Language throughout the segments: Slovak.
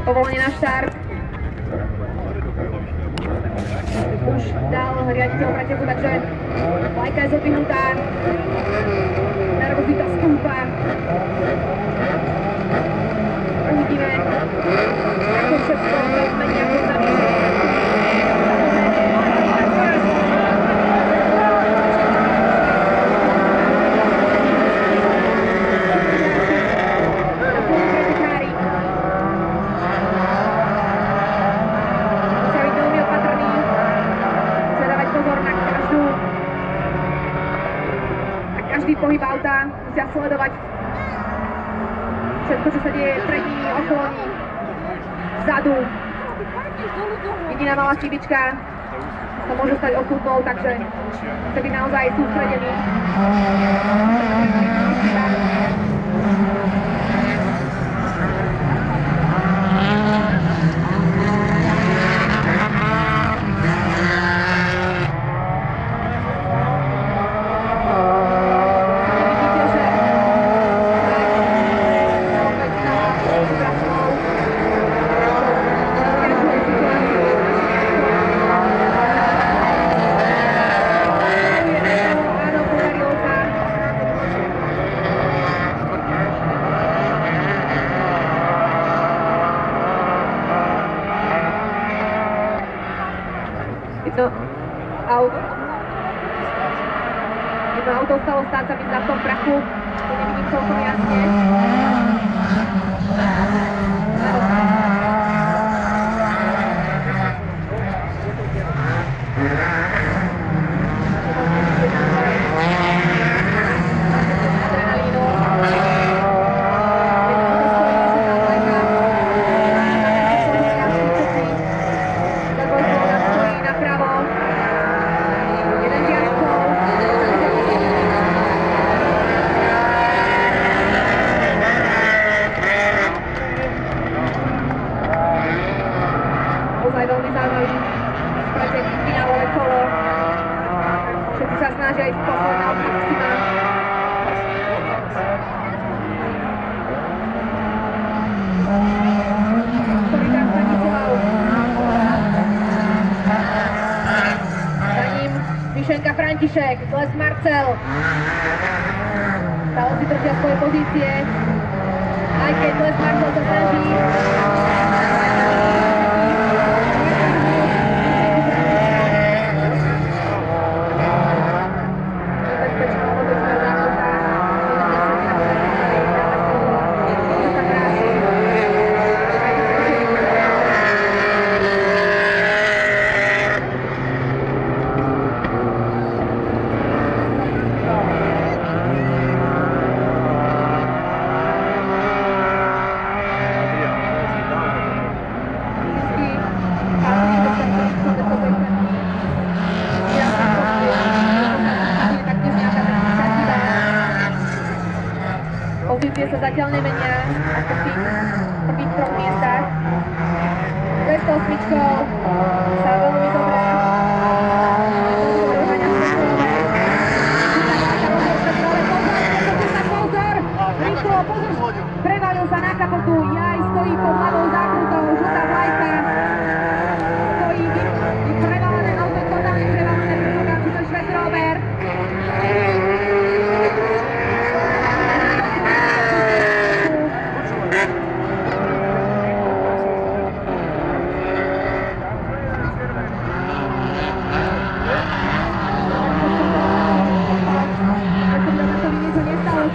Povolenie na štart. Už dal riaditeľ preteku, takže vlajka je zodvihnutá. Nervozita stúpa. Uvidíme, ako všetko sa zmení, ako sa pohyb auta, musia sledovať všetko, čo sa deje pred nimi, okolo nich, vzadu. Jediná malá chybička sa môže stať okrutnou, takže chce byť naozaj sústredený. Jedno auto ostalo stáť sa byť na tom prachu, to nevidím celkom jasne. Veľmi zaujímavý pretek, finálové kolo. Všetci sa snažia ísť posledná od maxima. Solidár Stanislav. Za ním Myšenka František, Les Marcel. Stále si držia svoje pozície. Aj keď Les Marcel sa snaží. Pozície sa zatiaľ nemenia ako v tých prvých troch miestach. 208 sa veľmi dobrá. Pozor! Rýchlo, pozor! Prevalil sa na kapotu, jaj, stojí pod hlavou zákrutou, žltá vlajka. Stojí prevalené auto, totálne prevalené, predpokladám, že to je Švec Robert.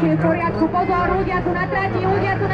Je v poriadku, pozor, ľudia tu na trati, ľudia tu na